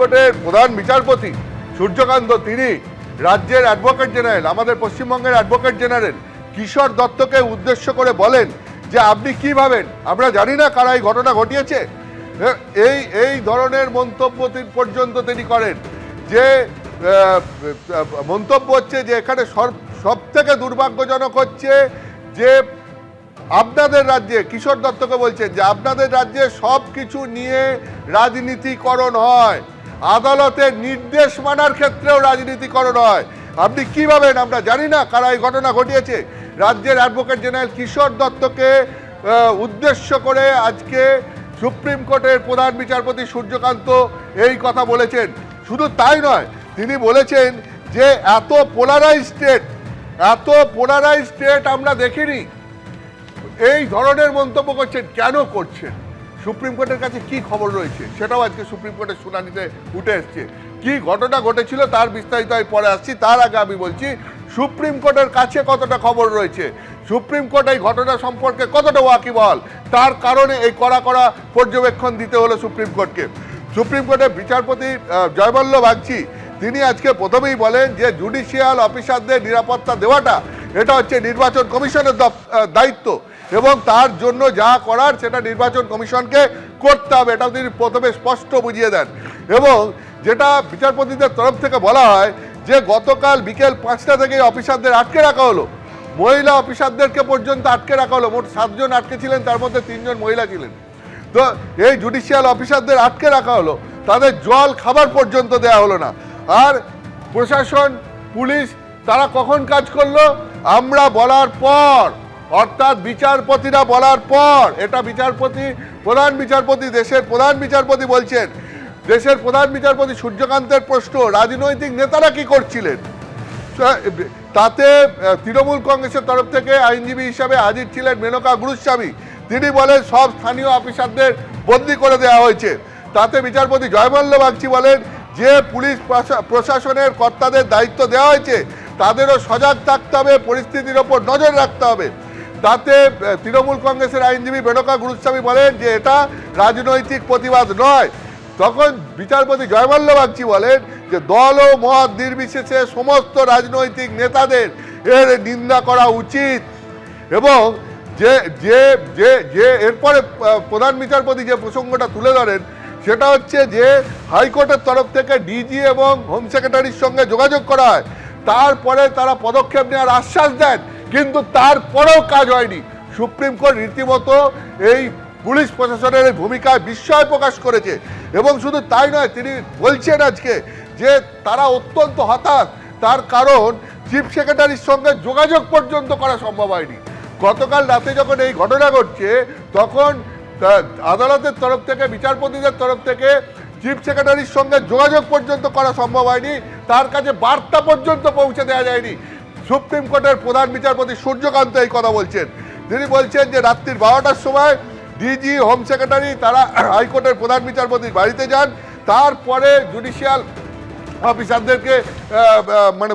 কোর্টের প্রধান বিচারপতি সূর্যকান্ত তিনি রাজ্যের অ্যাডভোকেট জেনারেল, আমাদের পশ্চিমবঙ্গের অ্যাডভোকেট জেনারেল কিশোর দত্তকে উদ্দেশ্য করে বলেন যে আপনি কি ভাবেন আমরা জানি না কারা এই ঘটনা ঘটিয়েছে। এই ধরনের মন্তব্য পর্যন্ত তিনি করেন। যে মন্তব্য হচ্ছে যে এখানে সব থেকে দুর্ভাগ্যজনক হচ্ছে যে আপনাদের রাজ্যে, কিশোর দত্তকে বলছেন যে আপনাদের রাজ্যে সব কিছু নিয়ে রাজনীতিকরণ হয়, আদালতের নির্দেশ মানার ক্ষেত্রেও রাজনীতিকরণ হয়। আপনি কি ভাবেন আমরা জানি না কারা এই ঘটনা ঘটিয়েছে। রাজ্যের অ্যাডভোকেট জেনারেল কিশোর দত্তকে উদ্দেশ্য করে আজকে সুপ্রিম কোর্টের প্রধান বিচারপতি সূর্যকান্ত এই কথা বলেছেন। শুধু তাই নয়, তিনি বলেছেন যে এত পোলারাইজ স্টেট আমরা দেখিনি। এই ধরনের মন্তব্য করছেন, কেন করছেন? সুপ্রিম কোর্টের কাছে কি খবর রয়েছে সেটাও আজকে সুপ্রিম কোর্টের শুনানিতে উঠে এসছে। কি ঘটনা ঘটেছিল তার বিস্তারিত আমি পরে আসছি। তার আগে আমি বলছি সুপ্রিম কোর্টের কাছে কতটা খবর রয়েছে, সুপ্রিম কোর্ট এই ঘটনা সম্পর্কে কতটা ওয়াকিবহাল, তার কারণে এই কড়া পর্যবেক্ষণ দিতে হলো সুপ্রিম কোর্টকে। সুপ্রিম কোর্টের বিচারপতি জয়বল্ল বাগচি তিনি আজকে প্রথমেই বলেন যে জুডিশিয়াল অফিসারদের নিরাপত্তা দেওয়াটা এটা হচ্ছে নির্বাচন কমিশনের দায়িত্ব এবং তার জন্য যা করার সেটা নির্বাচন কমিশনকে করতে হবে, এটা তিনি প্রথমে স্পষ্ট বুঝিয়ে দেন। এবং যেটা বিচারপতিদের তরফ থেকে বলা হয় যে গতকাল বিকেল 5টা থেকে অফিসারদের আটকে রাখা হলো, মহিলা অফিসারদেরকে পর্যন্ত আটকে রাখা হলো। মোট 7 জন আটকে ছিলেন, তার মধ্যে 3 জন মহিলা ছিলেন। তো এই জুডিশিয়াল অফিসারদের আটকে রাখা হলো, তাদের জল খাবার পর্যন্ত দেওয়া হলো না। আর প্রশাসন, পুলিশ তারা কখন কাজ করলো? আমরা বলার পর, অর্থাৎ বিচারপতিরা বলার পর। এটা প্রধান বিচারপতি, দেশের প্রধান বিচারপতি বলছেন। দেশের প্রধান বিচারপতি সূর্যকান্তের প্রশ্ন, রাজনৈতিক নেতারা কি করছিলেন? তাতে তৃণমূল কংগ্রেসের তরফ থেকে আইনজীবী হিসাবে হাজির ছিলেন মেনকা গুরুস্বামী। তিনি বলেন সব স্থানীয় অফিসারদের বদলি করে দেওয়া হয়েছে। তাতে বিচারপতি জয়বল্ল বাগচি বলেন যে পুলিশ প্রশাসনের কর্তাদের দায়িত্ব দেওয়া হয়েছে তাদেরও সজাগ থাকতে হবে, পরিস্থিতির ওপর নজর রাখতে হবে। তাতে তৃণমূল কংগ্রেসের আইনজীবী মেনকা গুরুস্বামী বলেন যে এটা রাজনৈতিক প্রতিবাদ নয়। তখন বিচারপতি জয়বল্ল বাগচি বলেন যে দল ও মত নির্বিশেষে সমস্ত রাজনৈতিক নেতাদের এর নিন্দা করা উচিত। এবং যে যে যে যে এরপরে প্রধান বিচারপতি যে প্রসঙ্গটা তুলে ধরেন সেটা হচ্ছে যে হাইকোর্টের তরফ থেকে ডিজি এবং হোম সেক্রেটারির সঙ্গে যোগাযোগ করা হয়, তারপরে তারা পদক্ষেপ নেওয়ার আশ্বাস দেন, কিন্তু তারপরেও কাজ হয়নি। সুপ্রিম কোর্ট রীতিমতো এই পুলিশ প্রশাসনের ভূমিকায় বিস্ময় প্রকাশ করেছে। এবং শুধু তাই নয়, তিনি বলছেন আজকে যে তারা অত্যন্ত হতাশ, তার কারণ চিফ সেক্রেটারির সঙ্গে যোগাযোগ পর্যন্ত করা সম্ভব হয়নি। গতকাল রাতে যখন এই ঘটনা ঘটছে তখন আদালতের তরফ থেকে, বিচারপতিদের তরফ থেকে চিফ সেক্রেটারির সঙ্গে যোগাযোগ পর্যন্ত করা সম্ভব হয়নি, তার কাছে বার্তা পর্যন্ত পৌঁছে দেওয়া যায়নি। সুপ্রিম কোর্টের প্রধান বিচারপতি সূর্যকান্ত এই কথা বলছেন। তিনি বলছেন যে রাত্রির 12টার সময় ডিজি, হোম সেক্রেটারি তারা হাইকোর্টের প্রধান বিচারপতির বাড়িতে যান, তারপরে জুডিশিয়াল অফিসারদেরকে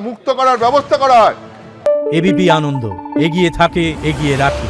মুক্ত করার ব্যবস্থা করা হয়। এবিপি আনন্দ এগিয়ে থাকে, এগিয়ে রাখে।